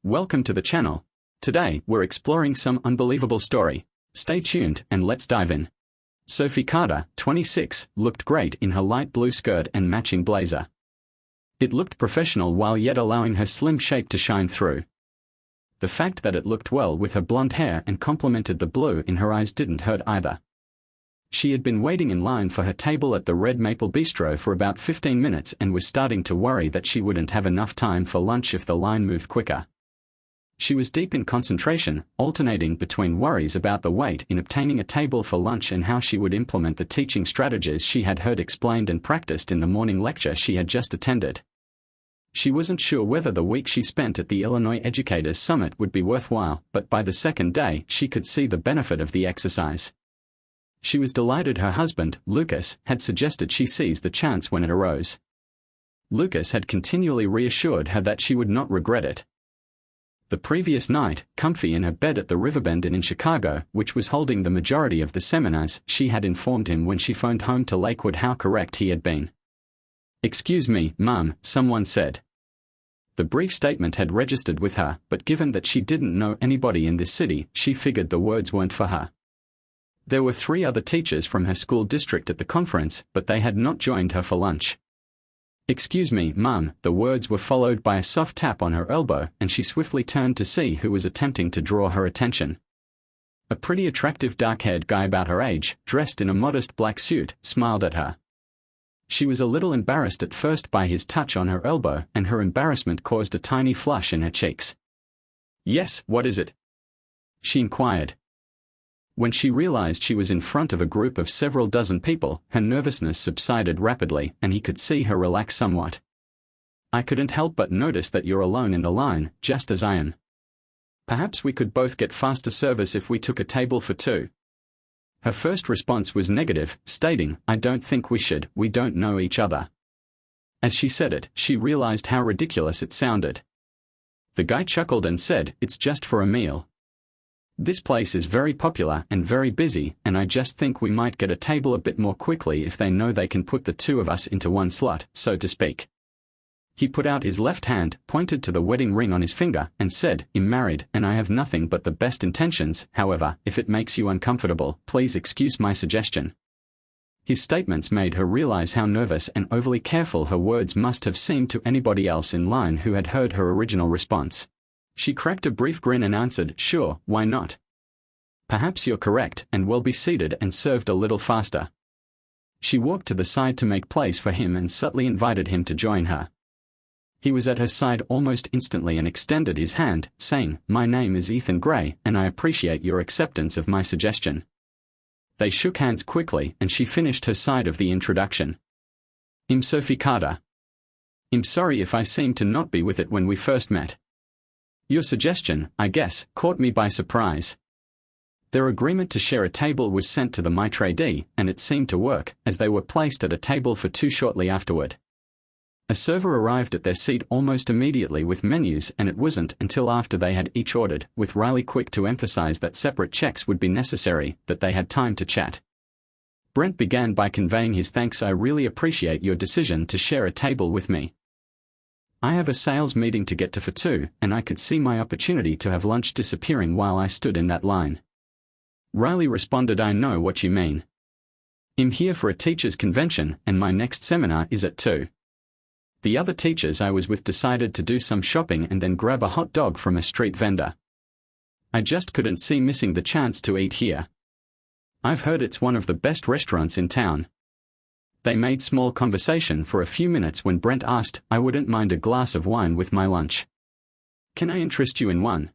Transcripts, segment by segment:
Welcome to the channel. Today, we're exploring some unbelievable story. Stay tuned and let's dive in. Sophie Carter, 26, looked great in her light blue skirt and matching blazer. It looked professional while yet allowing her slim shape to shine through. The fact that it looked well with her blonde hair and complemented the blue in her eyes didn't hurt either. She had been waiting in line for her table at the Red Maple Bistro for about 15 minutes and was starting to worry that she wouldn't have enough time for lunch if the line moved quicker. She was deep in concentration, alternating between worries about the wait in obtaining a table for lunch and how she would implement the teaching strategies she had heard explained and practiced in the morning lecture she had just attended. She wasn't sure whether the week she spent at the Illinois Educators Summit would be worthwhile, but by the second day she could see the benefit of the exercise. She was delighted her husband, Lucas, had suggested she seize the chance when it arose. Lucas had continually reassured her that she would not regret it. The previous night, comfy in her bed at the Riverbend Inn in Chicago, which was holding the majority of the seminars, she had informed him when she phoned home to Lakewood how correct he had been. "Excuse me, Mum," someone said. The brief statement had registered with her, but given that she didn't know anybody in this city, she figured the words weren't for her. There were 3 other teachers from her school district at the conference, but they had not joined her for lunch. "Excuse me, Mum," the words were followed by a soft tap on her elbow, and she swiftly turned to see who was attempting to draw her attention. A pretty attractive dark-haired guy about her age, dressed in a modest black suit, smiled at her. She was a little embarrassed at first by his touch on her elbow, and her embarrassment caused a tiny flush in her cheeks. "Yes, what is it?" she inquired. When she realized she was in front of a group of several dozen people, her nervousness subsided rapidly, and he could see her relax somewhat. "I couldn't help but notice that you're alone in the line, just as I am. Perhaps we could both get faster service if we took a table for 2. Her first response was negative, stating, "I don't think we should, we don't know each other." As she said it, she realized how ridiculous it sounded. The guy chuckled and said, "It's just for a meal. This place is very popular and very busy, and I just think we might get a table a bit more quickly if they know they can put the 2 of us into one slot, so to speak." He put out his left hand, pointed to the wedding ring on his finger, and said, "I'm married, and I have nothing but the best intentions, however, if it makes you uncomfortable, please excuse my suggestion." His statements made her realize how nervous and overly careful her words must have seemed to anybody else in line who had heard her original response. She cracked a brief grin and answered, "Sure, why not? Perhaps you're correct, and we'll be seated and served a little faster." She walked to the side to make place for him and subtly invited him to join her. He was at her side almost instantly and extended his hand, saying, "My name is Ethan Gray, and I appreciate your acceptance of my suggestion." They shook hands quickly, and she finished her side of the introduction. "I'm Sophie Carter. I'm sorry if I seemed to not be with it when we first met. Your suggestion, I guess, caught me by surprise." Their agreement to share a table was sent to the maitre d', and it seemed to work, as they were placed at a table for 2 shortly afterward. A server arrived at their seat almost immediately with menus, and it wasn't until after they had each ordered, with Riley quick to emphasize that separate checks would be necessary, that they had time to chat. Brent began by conveying his thanks. "I really appreciate your decision to share a table with me. I have a sales meeting to get to for 2, and I could see my opportunity to have lunch disappearing while I stood in that line." Riley responded, "I know what you mean. I'm here for a teachers' convention, and my next seminar is at 2. The other teachers I was with decided to do some shopping and then grab a hot dog from a street vendor. I just couldn't see missing the chance to eat here. I've heard it's one of the best restaurants in town." They made small conversation for a few minutes when Brent asked, "I wouldn't mind a glass of wine with my lunch. Can I interest you in one?"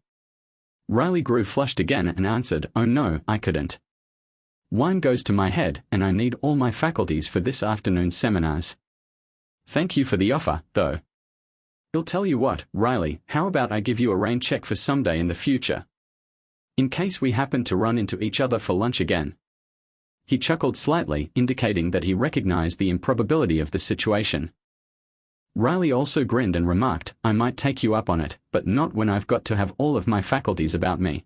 Riley grew flushed again and answered, "Oh no, I couldn't. Wine goes to my head, and I need all my faculties for this afternoon's seminars. Thank you for the offer, though. I'll tell you what, Riley, how about I give you a rain check for someday in the future? In case we happen to run into each other for lunch again." He chuckled slightly, indicating that he recognized the improbability of the situation. Riley also grinned and remarked, "I might take you up on it, but not when I've got to have all of my faculties about me."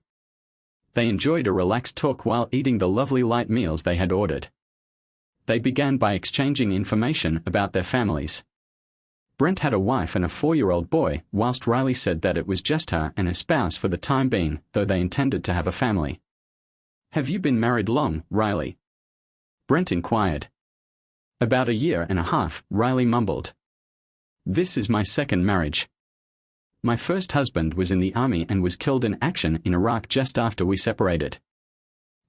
They enjoyed a relaxed talk while eating the lovely light meals they had ordered. They began by exchanging information about their families. Brent had a wife and a 4-year-old boy, whilst Riley said that it was just her and her spouse for the time being, though they intended to have a family. "Have you been married long, Riley?" Brent inquired. "About a year and a half," Riley mumbled. "This is my second marriage. My first husband was in the army and was killed in action in Iraq just after we separated."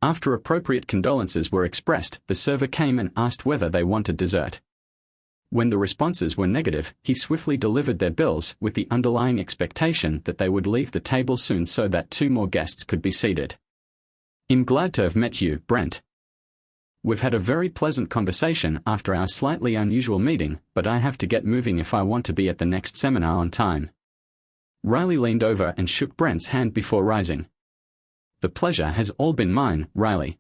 After appropriate condolences were expressed, the server came and asked whether they wanted dessert. When the responses were negative, he swiftly delivered their bills with the underlying expectation that they would leave the table soon so that 2 more guests could be seated. "I'm glad to have met you, Brent. We've had a very pleasant conversation after our slightly unusual meeting, but I have to get moving if I want to be at the next seminar on time." Riley leaned over and shook Brent's hand before rising. "The pleasure has all been mine, Riley.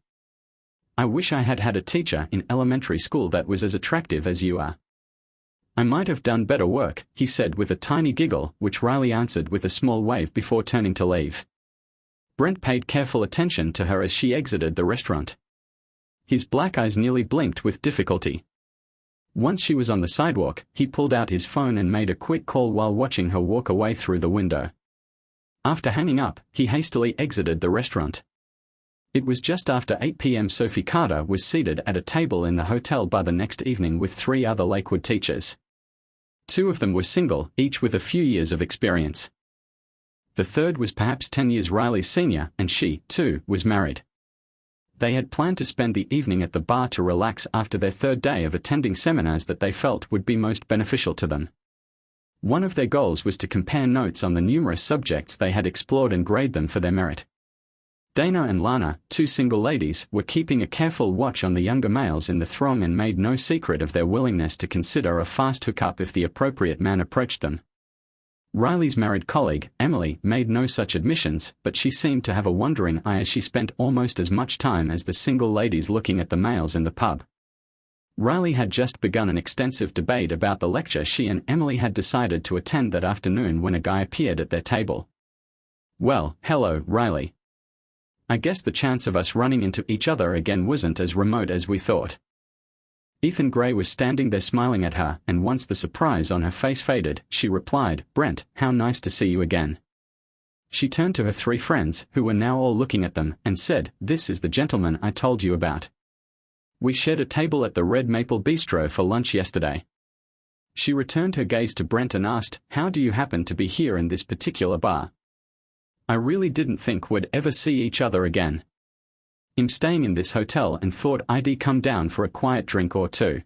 I wish I had had a teacher in elementary school that was as attractive as you are." "I might have done better work," he said with a tiny giggle, which Riley answered with a small wave before turning to leave. Brent paid careful attention to her as she exited the restaurant. His black eyes nearly blinked with difficulty. Once she was on the sidewalk, he pulled out his phone and made a quick call while watching her walk away through the window. After hanging up, he hastily exited the restaurant. It was just after 8 p.m. Sophie Carter was seated at a table in the hotel bar the next evening with 3 other Lakewood teachers. 2 of them were single, each with a few years of experience. The third was perhaps 10 years Riley's senior, and she, too, was married. They had planned to spend the evening at the bar to relax after their 3rd day of attending seminars that they felt would be most beneficial to them. One of their goals was to compare notes on the numerous subjects they had explored and grade them for their merit. Dana and Lana, 2 single ladies, were keeping a careful watch on the younger males in the throng and made no secret of their willingness to consider a fast hookup if the appropriate man approached them. Riley's married colleague, Emily, made no such admissions, but she seemed to have a wondering eye as she spent almost as much time as the single ladies looking at the males in the pub. Riley had just begun an extensive debate about the lecture she and Emily had decided to attend that afternoon when a guy appeared at their table. "Well, hello, Riley. I guess the chance of us running into each other again wasn't as remote as we thought." Ethan Gray was standing there smiling at her, and once the surprise on her face faded, she replied, "Brent, how nice to see you again." She turned to her 3 friends, who were now all looking at them, and said, "This is the gentleman I told you about. We shared a table at the Red Maple Bistro for lunch yesterday." She returned her gaze to Brent and asked, "How do you happen to be here in this particular bar? I really didn't think we'd ever see each other again. I'm staying in this hotel and thought I'd come down for a quiet drink or 2.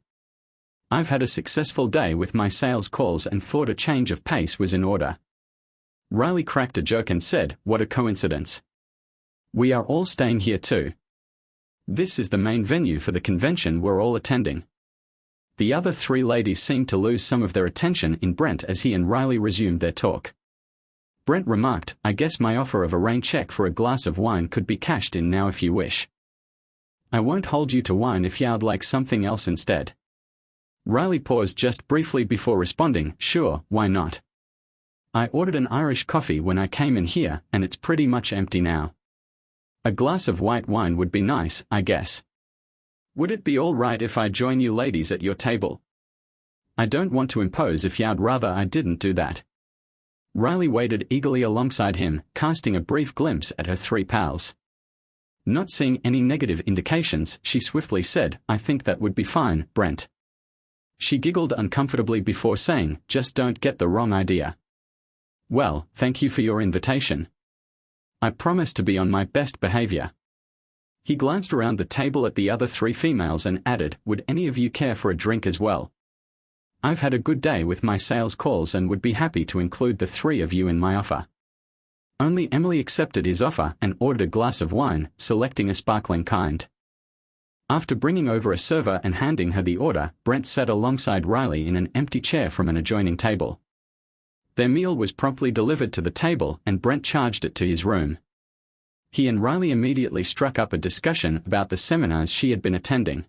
I've had a successful day with my sales calls and thought a change of pace was in order." Riley cracked a joke and said, "What a coincidence. We are all staying here too. This is the main venue for the convention we're all attending." The other 3 ladies seemed to lose some of their attention in Brent as he and Riley resumed their talk. Brent remarked, "I guess my offer of a rain check for a glass of wine could be cashed in now if you wish. I won't hold you to wine if you'd like something else instead." Riley paused just briefly before responding, "Sure, why not? I ordered an Irish coffee when I came in here, and it's pretty much empty now. A glass of white wine would be nice, I guess. Would it be all right if I join you ladies at your table? I don't want to impose if you'd rather I didn't do that." Riley waited eagerly alongside him, casting a brief glimpse at her 3 pals. Not seeing any negative indications, she swiftly said, "I think that would be fine, Brent." She giggled uncomfortably before saying, "Just don't get the wrong idea." "Well, thank you for your invitation. I promise to be on my best behavior." He glanced around the table at the other 3 females and added, "Would any of you care for a drink as well? I've had a good day with my sales calls and would be happy to include the 3 of you in my offer." Only Emily accepted his offer and ordered a glass of wine, selecting a sparkling kind. After bringing over a server and handing her the order, Brent sat alongside Riley in an empty chair from an adjoining table. Their meal was promptly delivered to the table and Brent charged it to his room. He and Riley immediately struck up a discussion about the seminars she had been attending.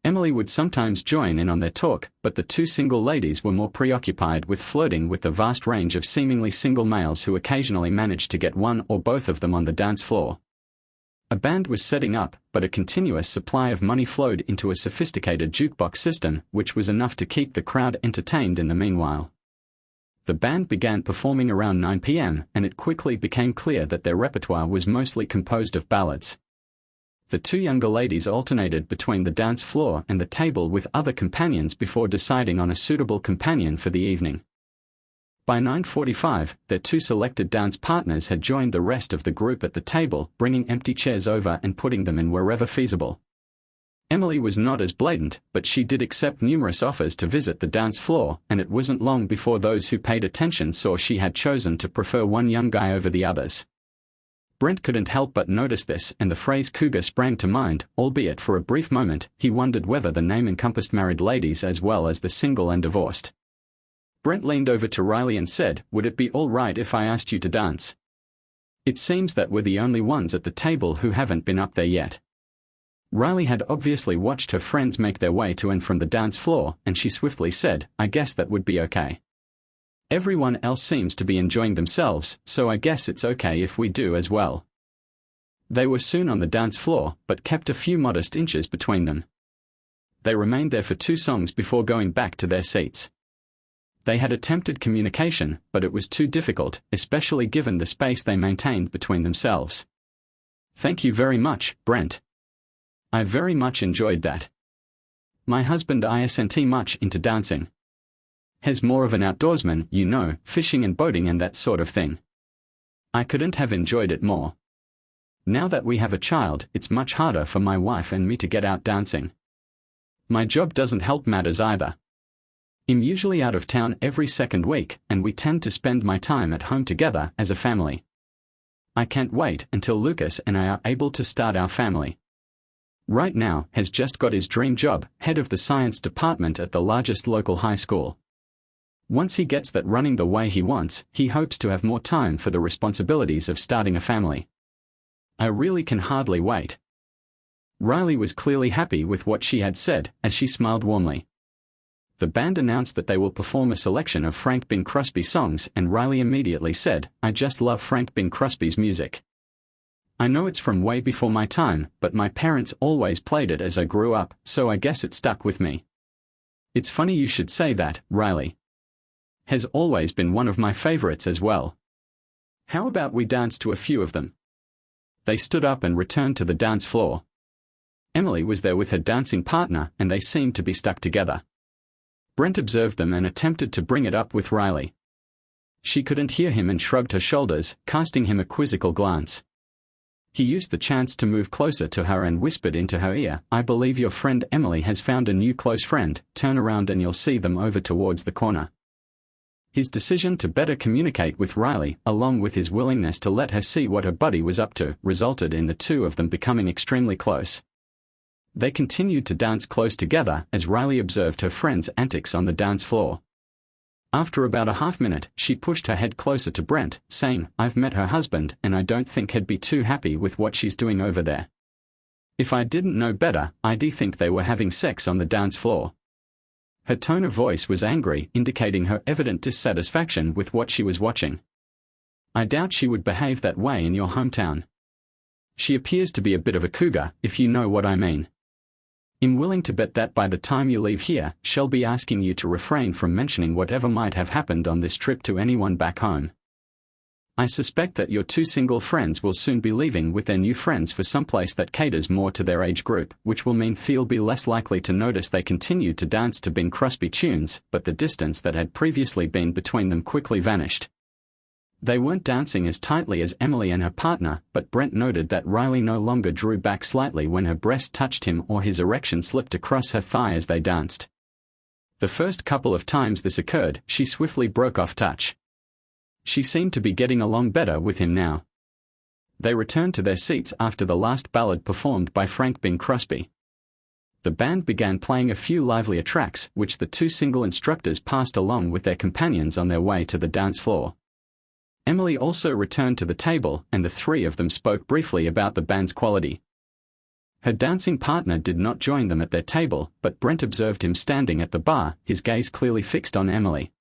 Emily would sometimes join in on their talk, but the 2 single ladies were more preoccupied with flirting with the vast range of seemingly single males who occasionally managed to get one or both of them on the dance floor. A band was setting up, but a continuous supply of money flowed into a sophisticated jukebox system, which was enough to keep the crowd entertained in the meanwhile. The band began performing around 9 p.m., and it quickly became clear that their repertoire was mostly composed of ballads. The two younger ladies alternated between the dance floor and the table with other companions before deciding on a suitable companion for the evening. By 9:45, their two selected dance partners had joined the rest of the group at the table, bringing empty chairs over and putting them in wherever feasible. Emily was not as blatant, but she did accept numerous offers to visit the dance floor, and it wasn't long before those who paid attention saw she had chosen to prefer one young guy over the others. Brent couldn't help but notice this, and the phrase cougar sprang to mind, albeit for a brief moment. He wondered whether the name encompassed married ladies as well as the single and divorced. Brent leaned over to Riley and said, "Would it be all right if I asked you to dance? It seems that we're the only ones at the table who haven't been up there yet." Riley had obviously watched her friends make their way to and from the dance floor, and she swiftly said, "I guess that would be okay. Everyone else seems to be enjoying themselves, so I guess it's okay if we do as well." They were soon on the dance floor, but kept a few modest inches between them. They remained there for 2 songs before going back to their seats. They had attempted communication, but it was too difficult, especially given the space they maintained between themselves. "Thank you very much, Brent. I very much enjoyed that. My husband isn't much into dancing. He's more of an outdoorsman, you know, fishing and boating and that sort of thing. I couldn't have enjoyed it more. Now that we have a child, it's much harder for my wife and me to get out dancing. My job doesn't help matters either. I'm usually out of town every second week, and we tend to spend my time at home together as a family. I can't wait until Lucas and I are able to start our family. Right now, has just got his dream job, head of the science department at the largest local high school. Once he gets that running the way he wants, he hopes to have more time for the responsibilities of starting a family. I really can hardly wait." Riley was clearly happy with what she had said, as she smiled warmly. The band announced that they will perform a selection of Frank Bing Crosby songs, and Riley immediately said, "I just love Frank Bing Crosby's music. I know it's from way before my time, but my parents always played it as I grew up, so I guess it stuck with me. It's funny you should say that, Riley. Has always been one of my favorites as well. How about we dance to a few of them?" They stood up and returned to the dance floor. Emily was there with her dancing partner, and they seemed to be stuck together. Brent observed them and attempted to bring it up with Riley. She couldn't hear him and shrugged her shoulders, casting him a quizzical glance. He used the chance to move closer to her and whispered into her ear, "I believe your friend Emily has found a new close friend. Turn around and you'll see them over towards the corner." His decision to better communicate with Riley, along with his willingness to let her see what her buddy was up to, resulted in the two of them becoming extremely close. They continued to dance close together as Riley observed her friend's antics on the dance floor. After about a half minute, she pushed her head closer to Brent, saying, "I've met her husband, and I don't think he'd be too happy with what she's doing over there. If I didn't know better, I'd think they were having sex on the dance floor." Her tone of voice was angry, indicating her evident dissatisfaction with what she was watching. "I doubt she would behave that way in your hometown. She appears to be a bit of a cougar, if you know what I mean. I'm willing to bet that by the time you leave here, she'll be asking you to refrain from mentioning whatever might have happened on this trip to anyone back home. I suspect that your two single friends will soon be leaving with their new friends for someplace that caters more to their age group, which will mean they'll be less likely to notice they continued to dance to Bing Crosby tunes, but the distance that had previously been between them quickly vanished. They weren't dancing as tightly as Emily and her partner, but Brent noted that Riley no longer drew back slightly when her breast touched him or his erection slipped across her thigh as they danced. The first couple of times this occurred, she swiftly broke off touch. She seemed to be getting along better with him now. They returned to their seats after the last ballad performed by Frank Bing Crosby. The band began playing a few livelier tracks, which the two single instructors passed along with their companions on their way to the dance floor. Emily also returned to the table, and the three of them spoke briefly about the band's quality. Her dancing partner did not join them at their table, but Brent observed him standing at the bar, his gaze clearly fixed on Emily.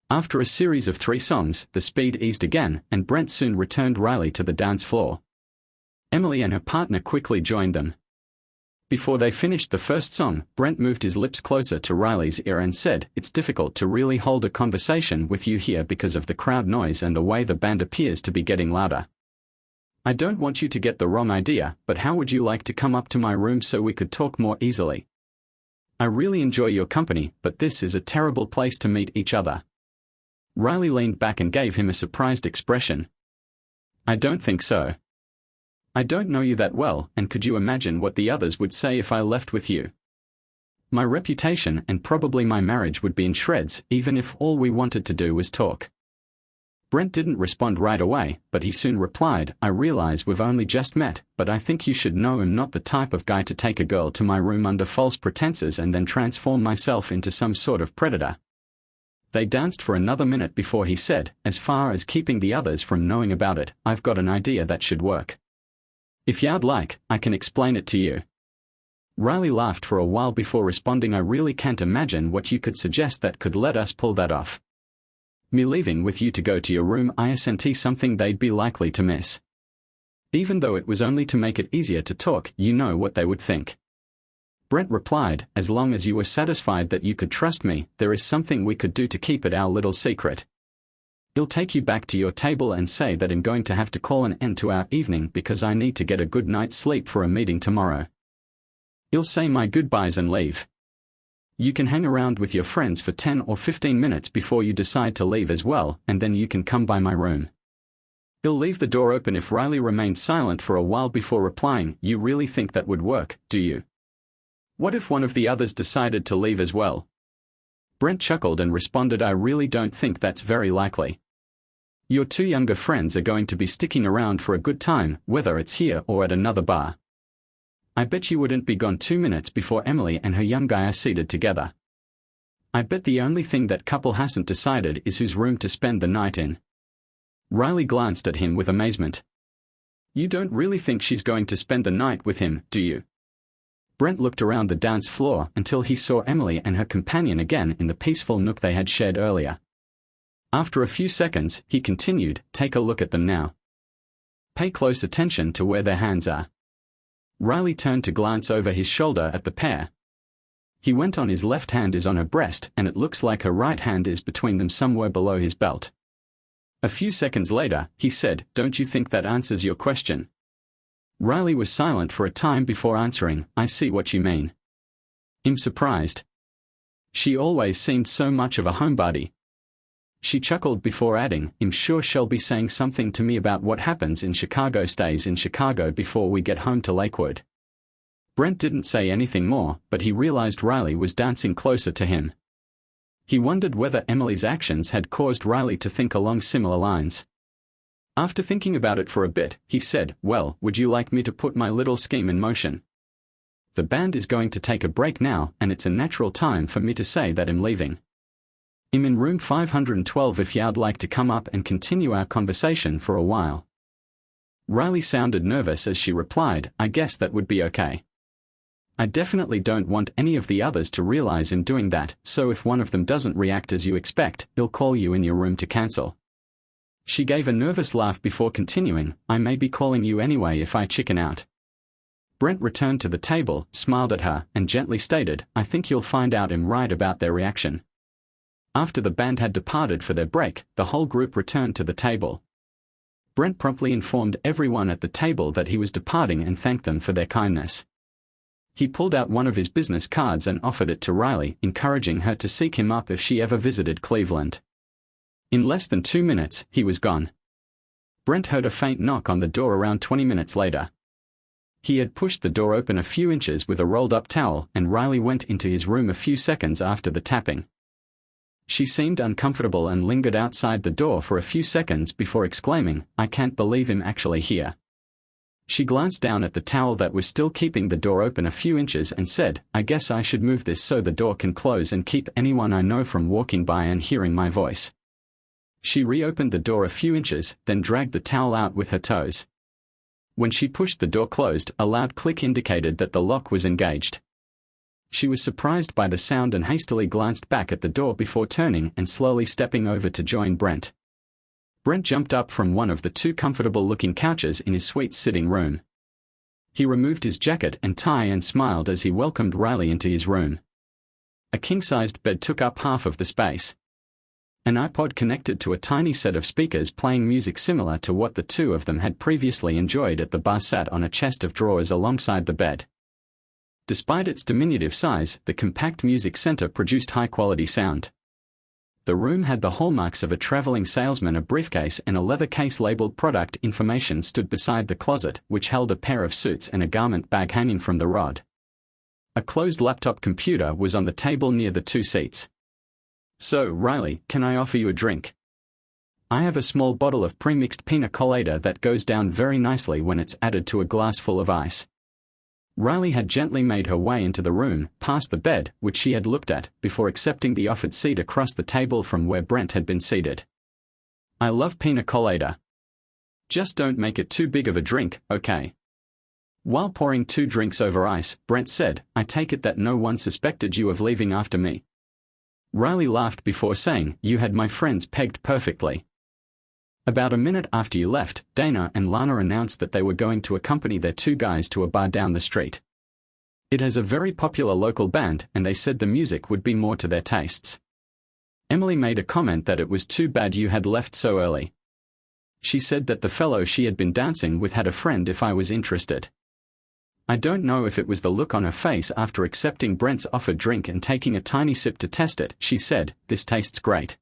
After a series of 3 songs, the speed eased again, and Brent soon returned Riley to the dance floor. Emily and her partner quickly joined them. Before they finished the first song, Brent moved his lips closer to Riley's ear and said, "It's difficult to really hold a conversation with you here because of the crowd noise and the way the band appears to be getting louder. I don't want you to get the wrong idea, but how would you like to come up to my room so we could talk more easily? I really enjoy your company, but this is a terrible place to meet each other." Riley leaned back and gave him a surprised expression. "I don't think so. I don't know you that well, and could you imagine what the others would say if I left with you? My reputation and probably my marriage would be in shreds, even if all we wanted to do was talk." Brent didn't respond right away, but he soon replied, "I realize we've only just met, but I think you should know I'm not the type of guy to take a girl to my room under false pretenses and then transform myself into some sort of predator." They danced for another minute before he said, "As far as keeping the others from knowing about it, I've got an idea that should work. If you'd like, I can explain it to you." Riley laughed for a while before responding, "I really can't imagine what you could suggest that could let us pull that off. Me leaving with you to go to your room isn't something they'd be likely to miss. Even though it was only to make it easier to talk, you know what they would think." Brent replied, "As long as you were satisfied that you could trust me, there is something we could do to keep it our little secret. I'll take you back to your table and say that I'm going to have to call an end to our evening because I need to get a good night's sleep for a meeting tomorrow. I'll say my goodbyes and leave. You can hang around with your friends for 10 or 15 minutes before you decide to leave as well, and then you can come by my room." I'll leave the door open. If Riley remained silent for a while before replying, "You really think that would work, do you? What if one of the others decided to leave as well?" Brent chuckled and responded, "I really don't think that's very likely. Your two younger friends are going to be sticking around for a good time, whether it's here or at another bar. I bet you wouldn't be gone 2 minutes before Emily and her young guy are seated together. I bet the only thing that couple hasn't decided is whose room to spend the night in." Riley glanced at him with amazement. "You don't really think she's going to spend the night with him, do you?" Brent looked around the dance floor until he saw Emily and her companion again in the peaceful nook they had shared earlier. After a few seconds, he continued, "Take a look at them now. Pay close attention to where their hands are." Riley turned to glance over his shoulder at the pair. He went on. His left hand is on her breast, and it looks like her right hand is between them somewhere below his belt. A few seconds later, he said, "Don't you think that answers your question?" Riley was silent for a time before answering, "I see what you mean. I'm surprised. She always seemed so much of a homebody." She chuckled before adding, "I'm sure she'll be saying something to me about what happens in Chicago stays in Chicago before we get home to Lakewood." Brent didn't say anything more, but he realized Riley was dancing closer to him. He wondered whether Emily's actions had caused Riley to think along similar lines. After thinking about it for a bit, he said, "Well, would you like me to put my little scheme in motion? The band is going to take a break now, and it's a natural time for me to say that I'm leaving. I'm in room 512 if you'd like to come up and continue our conversation for a while." Riley sounded nervous as she replied, "I guess that would be okay. I definitely don't want any of the others to realize I'm doing that, so if one of them doesn't react as you expect, I'll call you in your room to cancel." She gave a nervous laugh before continuing, "I may be calling you anyway if I chicken out." Brent returned to the table, smiled at her, and gently stated, "I think you'll find out I'm right about their reaction." After the band had departed for their break, the whole group returned to the table. Brent promptly informed everyone at the table that he was departing and thanked them for their kindness. He pulled out one of his business cards and offered it to Riley, encouraging her to seek him up if she ever visited Cleveland. In less than 2 minutes, he was gone. Brent heard a faint knock on the door around 20 minutes later. He had pushed the door open a few inches with a rolled-up towel, and Riley went into his room a few seconds after the tapping. She seemed uncomfortable and lingered outside the door for a few seconds before exclaiming, "I can't believe I'm actually here." She glanced down at the towel that was still keeping the door open a few inches and said, "I guess I should move this so the door can close and keep anyone I know from walking by and hearing my voice." She reopened the door a few inches, then dragged the towel out with her toes. When she pushed the door closed, a loud click indicated that the lock was engaged. She was surprised by the sound and hastily glanced back at the door before turning and slowly stepping over to join Brent. Brent jumped up from one of the two comfortable-looking couches in his suite sitting room. He removed his jacket and tie and smiled as he welcomed Riley into his room. A king-sized bed took up half of the space. An iPod connected to a tiny set of speakers playing music similar to what the two of them had previously enjoyed at the bar sat on a chest of drawers alongside the bed. Despite its diminutive size, the compact music center produced high-quality sound. The room had the hallmarks of a traveling salesman. A briefcase and a leather case labeled product information stood beside the closet, which held a pair of suits and a garment bag hanging from the rod. A closed laptop computer was on the table near the two seats. "So, Riley, can I offer you a drink? I have a small bottle of pre-mixed pina colada that goes down very nicely when it's added to a glass full of ice." Riley had gently made her way into the room, past the bed, which she had looked at, before accepting the offered seat across the table from where Brent had been seated. "I love pina colada. Just don't make it too big of a drink, okay?" While pouring 2 drinks over ice, Brent said, "I take it that no one suspected you of leaving after me?" Riley laughed before saying, "You had my friends pegged perfectly." About a minute after you left, Dana and Lana announced that they were going to accompany their 2 guys to a bar down the street. It has a very popular local band, and they said the music would be more to their tastes. Emily made a comment that it was too bad you had left so early. She said that the fellow she had been dancing with had a friend if I was interested. I don't know if it was the look on her face after accepting Brent's offered drink and taking a tiny sip to test it. She said, "This tastes great.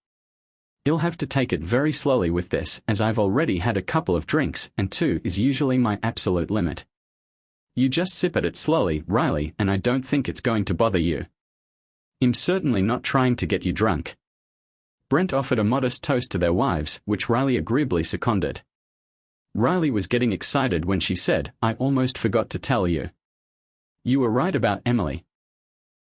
You'll have to take it very slowly with this, as I've already had a couple of drinks, and 2 is usually my absolute limit. You just sip at it slowly, Riley, and I don't think it's going to bother you. I'm certainly not trying to get you drunk." Brent offered a modest toast to their wives, which Riley agreeably seconded. Riley was getting excited when she said, "I almost forgot to tell you. You were right about Emily.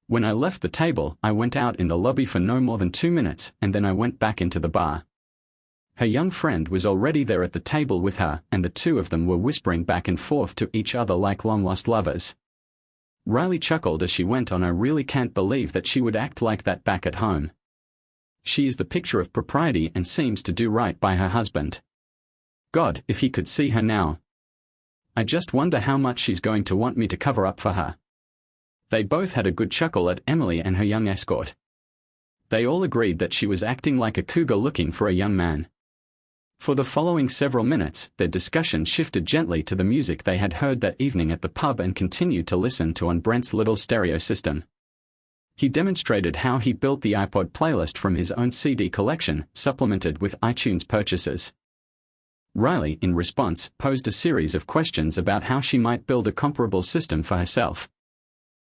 When I left the table, I went out in the lobby for no more than 2 minutes, and then I went back into the bar. Her young friend was already there at the table with her, and the 2 of them were whispering back and forth to each other like long-lost lovers." Riley chuckled as she went on. "I really can't believe that she would act like that back at home. She is the picture of propriety and seems to do right by her husband. God, if he could see her now. I just wonder how much she's going to want me to cover up for her." They both had a good chuckle at Emily and her young escort. They all agreed that she was acting like a cougar looking for a young man. For the following several minutes, their discussion shifted gently to the music they had heard that evening at the pub and continued to listen to on Brent's little stereo system. He demonstrated how he built the iPod playlist from his own CD collection, supplemented with iTunes purchases. Riley, in response, posed a series of questions about how she might build a comparable system for herself.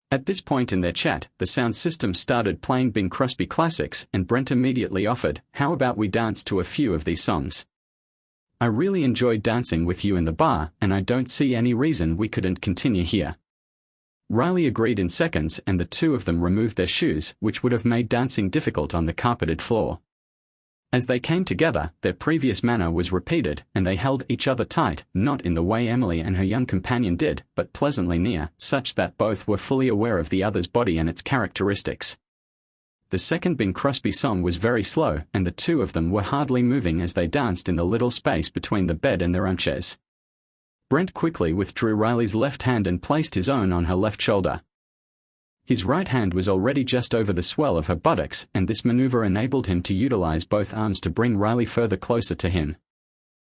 At this point in their chat, the sound system started playing Bing Crosby classics, and Brent immediately offered, "How about we dance to a few of these songs? I really enjoyed dancing with you in the bar, and I don't see any reason we couldn't continue here." Riley agreed in seconds, and the 2 of them removed their shoes, which would have made dancing difficult on the carpeted floor. As they came together, their previous manner was repeated, and they held each other tight, not in the way Emily and her young companion did, but pleasantly near, such that both were fully aware of the other's body and its characteristics. The second Bing Crosby song was very slow, and the 2 of them were hardly moving as they danced in the little space between the bed and their armchairs. Brent quickly withdrew Riley's left hand and placed his own on her left shoulder. His right hand was already just over the swell of her buttocks, and this maneuver enabled him to utilize both arms to bring Riley further closer to him.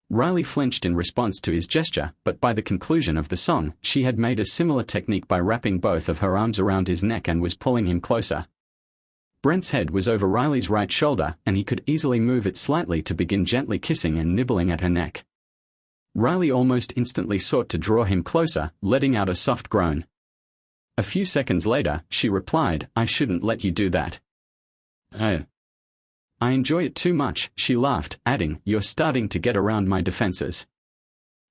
Riley flinched in response to his gesture, but by the conclusion of the song, she had made a similar technique by wrapping both of her arms around his neck and was pulling him closer. Brent's head was over Riley's right shoulder, and he could easily move it slightly to begin gently kissing and nibbling at her neck. Riley almost instantly sought to draw him closer, letting out a soft groan. A few seconds later, she replied, "I shouldn't let you do that." "Oh. I enjoy it too much," she laughed, adding, "You're starting to get around my defenses."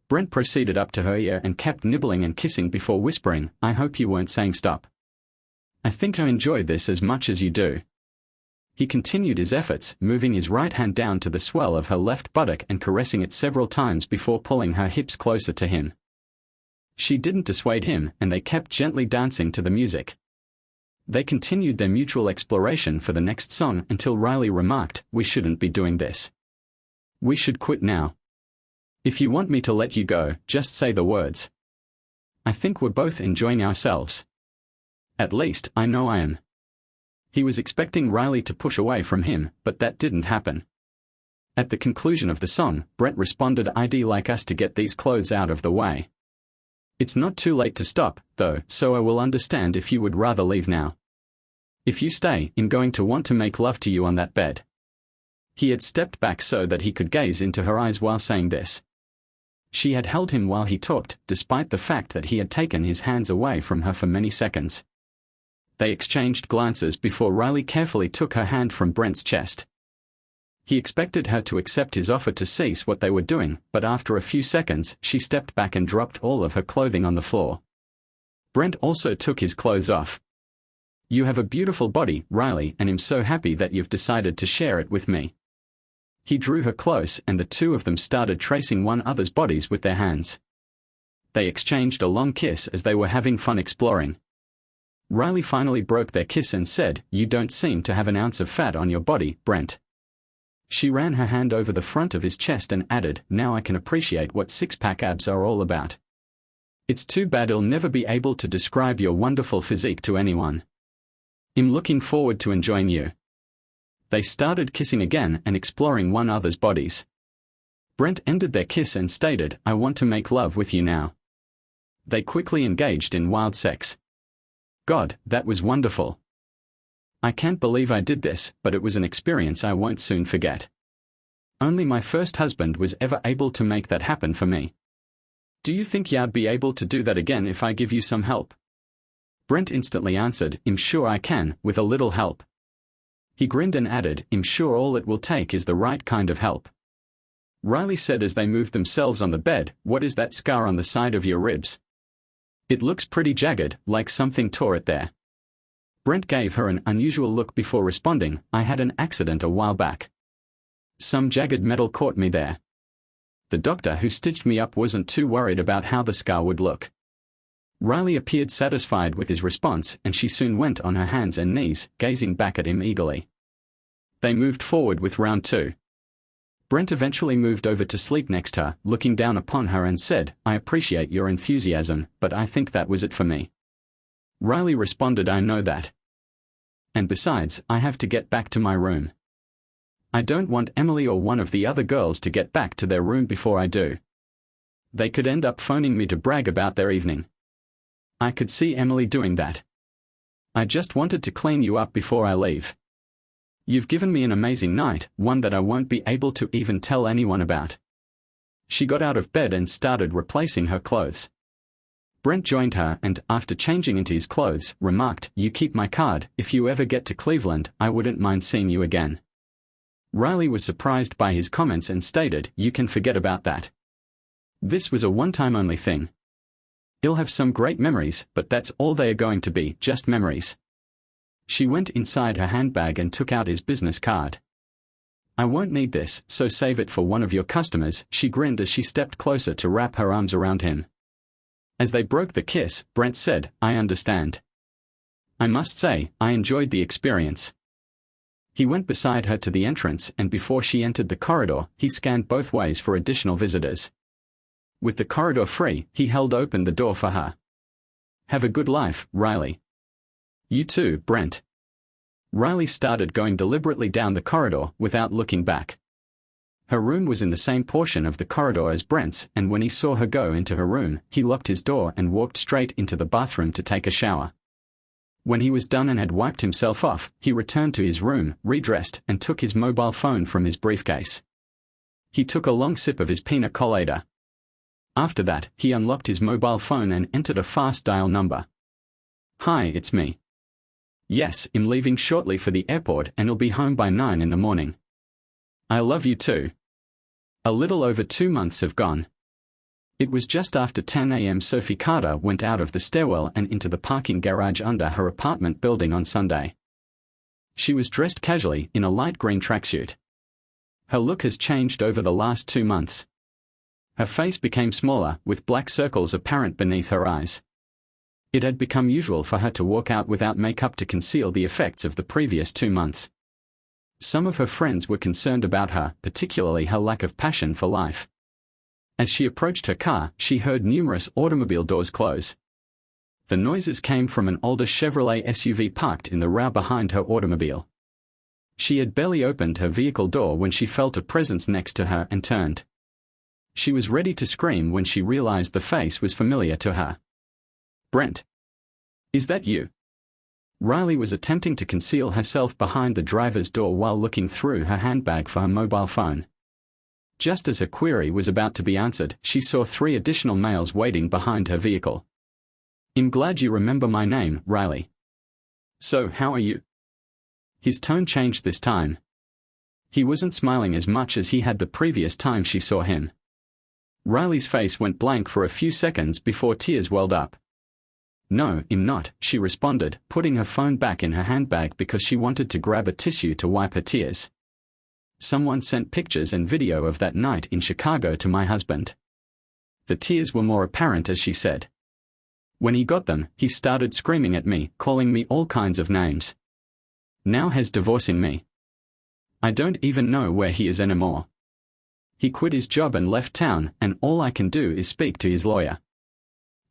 Brent proceeded up to her ear and kept nibbling and kissing before whispering, "I hope you weren't saying stop. I think I enjoy this as much as you do." He continued his efforts, moving his right hand down to the swell of her left buttock and caressing it several times before pulling her hips closer to him. She didn't dissuade him, and they kept gently dancing to the music. They continued their mutual exploration for the next song until Riley remarked, "We shouldn't be doing this. We should quit now. If you want me to let you go, just say the words." I think we're both enjoying ourselves. At least, I know I am. He was expecting Riley to push away from him, but that didn't happen. At the conclusion of the song, Brent responded, "I'd like us to get these clothes out of the way. It's not too late to stop, though, so I will understand if you would rather leave now. If you stay, I'm going to want to make love to you on that bed." He had stepped back so that he could gaze into her eyes while saying this. She had held him while he talked, despite the fact that he had taken his hands away from her for many seconds. They exchanged glances before Riley carefully took her hand from Brent's chest. He expected her to accept his offer to cease what they were doing, but after a few seconds, she stepped back and dropped all of her clothing on the floor. Brent also took his clothes off. "You have a beautiful body, Riley, and I'm so happy that you've decided to share it with me." He drew her close and the two of them started tracing one another's bodies with their hands. They exchanged a long kiss as they were having fun exploring. Riley finally broke their kiss and said, "You don't seem to have an ounce of fat on your body, Brent." She ran her hand over the front of his chest and added, "Now I can appreciate what six-pack abs are all about. It's too bad I'll never be able to describe your wonderful physique to anyone. I'm looking forward to enjoying you." They started kissing again and exploring one another's bodies. Brent ended their kiss and stated, "I want to make love with you now." They quickly engaged in wild sex. "God, that was wonderful. I can't believe I did this, but it was an experience I won't soon forget. Only my first husband was ever able to make that happen for me. Do you think you'd be able to do that again if I give you some help?" Brent instantly answered, "I'm sure I can, with a little help." He grinned and added, "I'm sure all it will take is the right kind of help." Riley said as they moved themselves on the bed, "What is that scar on the side of your ribs? It looks pretty jagged, like something tore it there." Brent gave her an unusual look before responding, "I had an accident a while back. Some jagged metal caught me there. The doctor who stitched me up wasn't too worried about how the scar would look." Riley appeared satisfied with his response and she soon went on her hands and knees, gazing back at him eagerly. They moved forward with round 2. Brent eventually moved over to sleep next to her, looking down upon her and said, "I appreciate your enthusiasm, but I think that was it for me." Riley responded, "I know that. And besides, I have to get back to my room. I don't want Emily or one of the other girls to get back to their room before I do. They could end up phoning me to brag about their evening. I could see Emily doing that. I just wanted to clean you up before I leave. You've given me an amazing night, one that I won't be able to even tell anyone about." She got out of bed and started replacing her clothes. Brent joined her and, after changing into his clothes, remarked, "You keep my card. If you ever get to Cleveland, I wouldn't mind seeing you again." Riley was surprised by his comments and stated, "You can forget about that. This was a one-time only thing. You'll have some great memories, but that's all they are going to be, just memories." She went inside her handbag and took out his business card. "I won't need this, so save it for one of your customers," she grinned as she stepped closer to wrap her arms around him. As they broke the kiss, Brent said, "I understand. I must say, I enjoyed the experience." He went beside her to the entrance and before she entered the corridor, he scanned both ways for additional visitors. With the corridor free, he held open the door for her. "Have a good life, Riley." "You too, Brent." Riley started going deliberately down the corridor without looking back. Her room was in the same portion of the corridor as Brent's, and when he saw her go into her room, he locked his door and walked straight into the bathroom to take a shower. When he was done and had wiped himself off, he returned to his room, redressed, and took his mobile phone from his briefcase. He took a long sip of his pina colada. After that, he unlocked his mobile phone and entered a fast dial number. "Hi, it's me. Yes, I'm leaving shortly for the airport and I'll be home by 9 in the morning. I love you too. A little over 2 months have gone." It was just after 10 a.m. Sophie Carter went out of the stairwell and into the parking garage under her apartment building on Sunday. She was dressed casually in a light green tracksuit. Her look has changed over the last 2 months. Her face became smaller, with black circles apparent beneath her eyes. It had become usual for her to walk out without makeup to conceal the effects of the previous 2 months. Some of her friends were concerned about her, particularly her lack of passion for life. As she approached her car, she heard numerous automobile doors close. The noises came from an older Chevrolet SUV parked in the row behind her automobile. She had barely opened her vehicle door when she felt a presence next to her and turned. She was ready to scream when she realized the face was familiar to her. "Brent. Is that you?" Riley was attempting to conceal herself behind the driver's door while looking through her handbag for her mobile phone. Just as her query was about to be answered, she saw 3 additional males waiting behind her vehicle. "I'm glad you remember my name, Riley. So, how are you?" His tone changed this time. He wasn't smiling as much as he had the previous time she saw him. Riley's face went blank for a few seconds before tears welled up. "No, I'm not," she responded, putting her phone back in her handbag because she wanted to grab a tissue to wipe her tears. "Someone sent pictures and video of that night in Chicago to my husband." The tears were more apparent as she said. "When he got them, he started screaming at me, calling me all kinds of names. Now he's divorcing me. I don't even know where he is anymore. He quit his job and left town, and all I can do is speak to his lawyer."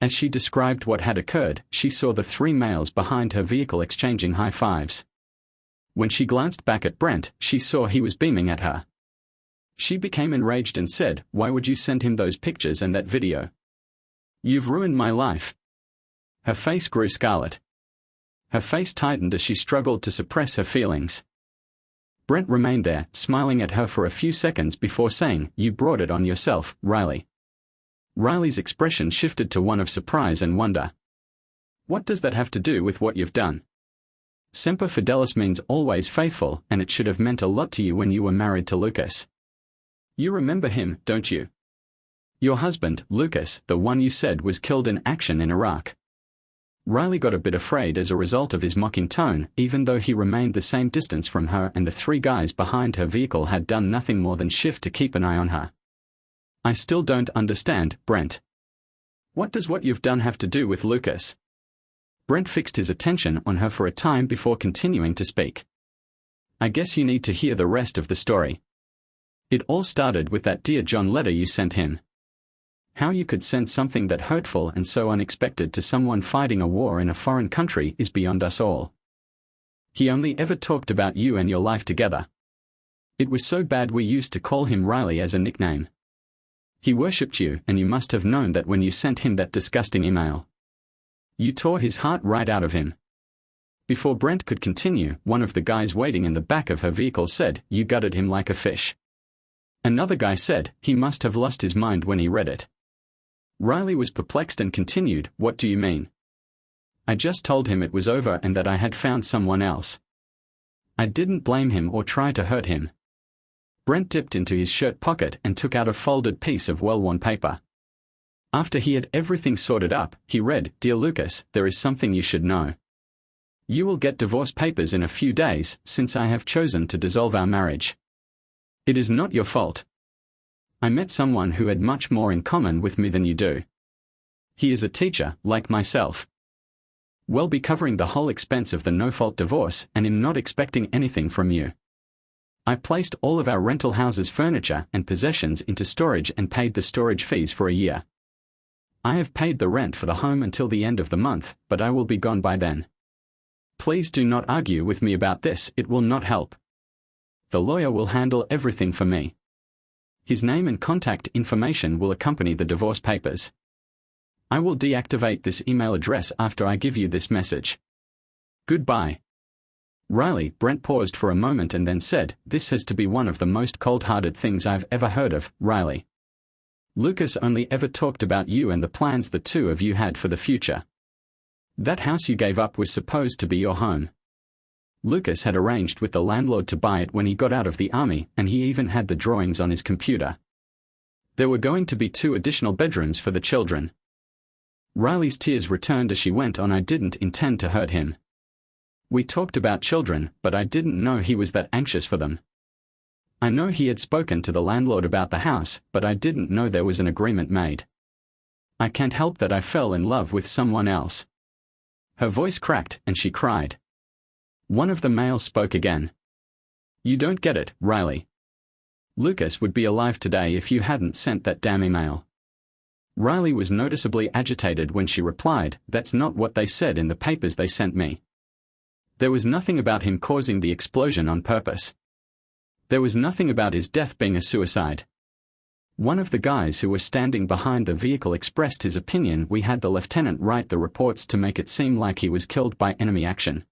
As she described what had occurred, she saw the 3 males behind her vehicle exchanging high fives. When she glanced back at Brent, she saw he was beaming at her. She became enraged and said, "Why would you send him those pictures and that video? You've ruined my life." Her face grew scarlet. Her face tightened as she struggled to suppress her feelings. Brent remained there, smiling at her for a few seconds before saying, "You brought it on yourself, Riley." Riley's expression shifted to one of surprise and wonder. "What does that have to do with what you've done?" "Semper Fidelis means always faithful, and it should have meant a lot to you when you were married to Lucas. You remember him, don't you? Your husband, Lucas, the one you said was killed in action in Iraq." Riley got a bit afraid as a result of his mocking tone, even though he remained the same distance from her and the 3 guys behind her vehicle had done nothing more than shift to keep an eye on her. "I still don't understand, Brent. What does what you've done have to do with Lucas?" Brent fixed his attention on her for a time before continuing to speak. "I guess you need to hear the rest of the story. It all started with that Dear John letter you sent him. How you could send something that hurtful and so unexpected to someone fighting a war in a foreign country is beyond us all. He only ever talked about you and your life together. It was so bad we used to call him Riley as a nickname. He worshipped you, and you must have known that when you sent him that disgusting email. You tore his heart right out of him." Before Brent could continue, one of the guys waiting in the back of her vehicle said, "You gutted him like a fish." Another guy said, "He must have lost his mind when he read it." Riley was perplexed and continued, "What do you mean?" "I just told him it was over and that I had found someone else. I didn't blame him or try to hurt him." Brent dipped into his shirt pocket and took out a folded piece of well-worn paper. After he had everything sorted up, he read, "Dear Lucas, there is something you should know. You will get divorce papers in a few days, since I have chosen to dissolve our marriage. It is not your fault. I met someone who had much more in common with me than you do. He is a teacher, like myself. We'll be covering the whole expense of the no-fault divorce, and I'm not expecting anything from you. I placed all of our rental house's furniture and possessions into storage and paid the storage fees for a year. I have paid the rent for the home until the end of the month, but I will be gone by then. Please do not argue with me about this, it will not help. The lawyer will handle everything for me. His name and contact information will accompany the divorce papers. I will deactivate this email address after I give you this message. Goodbye." Riley, Brent paused for a moment and then said, "This has to be one of the most cold-hearted things I've ever heard of, Riley. Lucas only ever talked about you and the plans the 2 of you had for the future. That house you gave up was supposed to be your home. Lucas had arranged with the landlord to buy it when he got out of the army, and he even had the drawings on his computer. There were going to be 2 additional bedrooms for the children." Riley's tears returned as she went on, "I didn't intend to hurt him. We talked about children, but I didn't know he was that anxious for them. I know he had spoken to the landlord about the house, but I didn't know there was an agreement made. I can't help that I fell in love with someone else." Her voice cracked, and she cried. One of the males spoke again. "You don't get it, Riley. Lucas would be alive today if you hadn't sent that damn email. Riley was noticeably agitated when she replied, "That's not what they said in the papers they sent me. There was nothing about him causing the explosion on purpose. There was nothing about his death being a suicide." One of the guys who were standing behind the vehicle expressed his opinion. "We had the lieutenant write the reports to make it seem like he was killed by enemy action.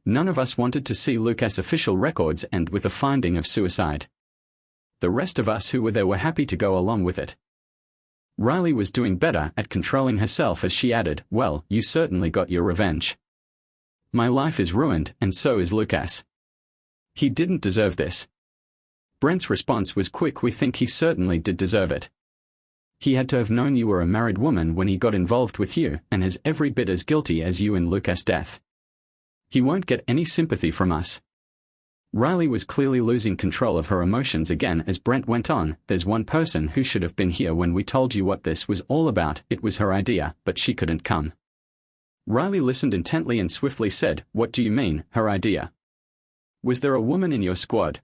None of us wanted to see Lucas' official records end with a finding of suicide. The rest of us who were there were happy to go along with it." Riley was doing better at controlling herself as she added, "Well, you certainly got your revenge. My life is ruined, and so is Lucas. He didn't deserve this." Brent's response was quick. "We think he certainly did deserve it. He had to have known you were a married woman when he got involved with you, and is every bit as guilty as you in Lucas' death. He won't get any sympathy from us." Riley was clearly losing control of her emotions again as Brent went on, "There's one person who should have been here when we told you what this was all about. It was her idea, but she couldn't come." Riley listened intently and swiftly said, "What do you mean, her idea? Was there a woman in your squad?"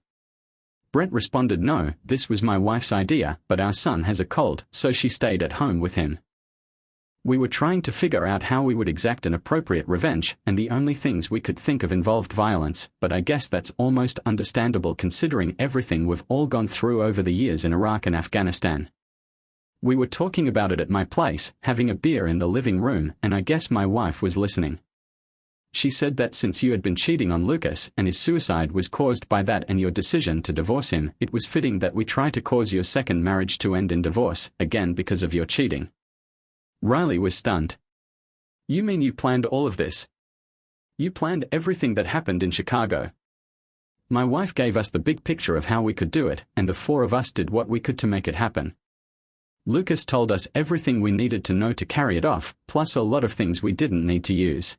Brent responded, "No, this was my wife's idea, but our son has a cold, so she stayed at home with him. We were trying to figure out how we would exact an appropriate revenge, and the only things we could think of involved violence, but I guess that's almost understandable considering everything we've all gone through over the years in Iraq and Afghanistan. We were talking about it at my place, having a beer in the living room, and I guess my wife was listening. She said that since you had been cheating on Lucas and his suicide was caused by that and your decision to divorce him, it was fitting that we try to cause your second marriage to end in divorce, again because of your cheating." Riley was stunned. "You mean you planned all of this? You planned everything that happened in Chicago?" "My wife gave us the big picture of how we could do it, and the four of us did what we could to make it happen. Lucas told us everything we needed to know to carry it off, plus a lot of things we didn't need to use.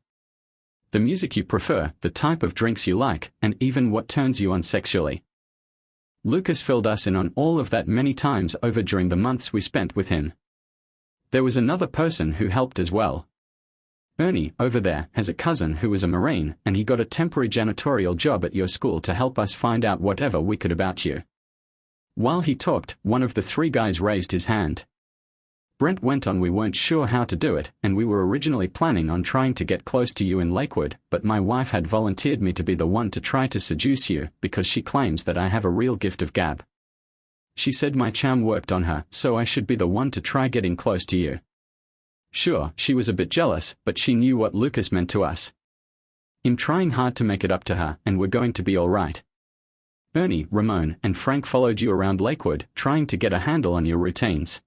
The music you prefer, the type of drinks you like, and even what turns you on sexually. Lucas filled us in on all of that many times over during the months we spent with him. There was another person who helped as well. Ernie, over there, has a cousin who was a Marine, and he got a temporary janitorial job at your school to help us find out whatever we could about you." While he talked, one of the three guys raised his hand. Brent went on, "We weren't sure how to do it, and we were originally planning on trying to get close to you in Lakewood, but my wife had volunteered me to be the one to try to seduce you, because she claims that I have a real gift of gab. She said my charm worked on her, so I should be the one to try getting close to you. Sure, she was a bit jealous, but she knew what Lucas meant to us. I'm trying hard to make it up to her, and we're going to be all right. Ernie, Ramon, and Frank followed you around Lakewood, trying to get a handle on your routines.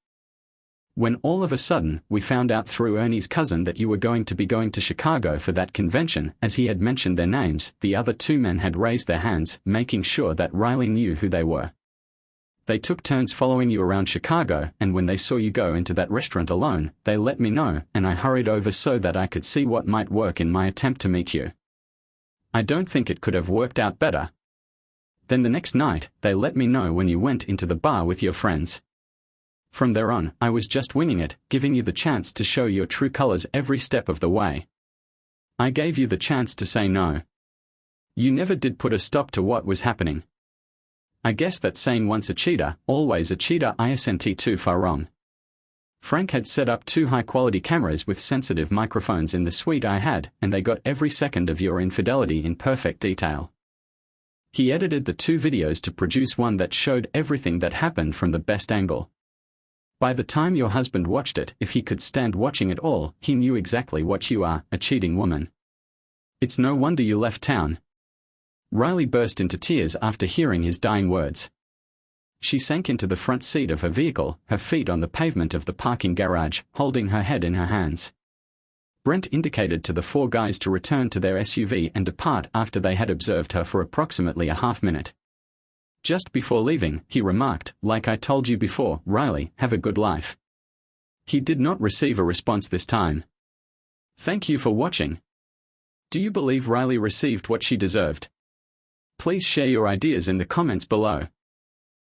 When all of a sudden, we found out through Ernie's cousin that you were going to be going to Chicago for that convention, as he had mentioned their names, the other two men had raised their hands, making sure that Riley knew who they were. They took turns following you around Chicago, and when they saw you go into that restaurant alone, they let me know, and I hurried over so that I could see what might work in my attempt to meet you. I don't think it could have worked out better. Then the next night, they let me know when you went into the bar with your friends. From there on, I was just winging it, giving you the chance to show your true colors every step of the way. I gave you the chance to say no. You never did put a stop to what was happening. I guess that saying once a cheater, always a cheater isn't too far wrong. Frank had set up 2 high-quality cameras with sensitive microphones in the suite I had, and they got every second of your infidelity in perfect detail. He edited the 2 videos to produce one that showed everything that happened from the best angle. By the time your husband watched it, if he could stand watching it all, he knew exactly what you are, a cheating woman. It's no wonder you left town." Riley burst into tears after hearing his dying words. She sank into the front seat of her vehicle, her feet on the pavement of the parking garage, holding her head in her hands. Brent indicated to the 4 guys to return to their SUV and depart after they had observed her for approximately a half-minute. Just before leaving, he remarked, "Like I told you before, Riley, have a good life." He did not receive a response this time. Thank you for watching. Do you believe Riley received what she deserved? Please share your ideas in the comments below.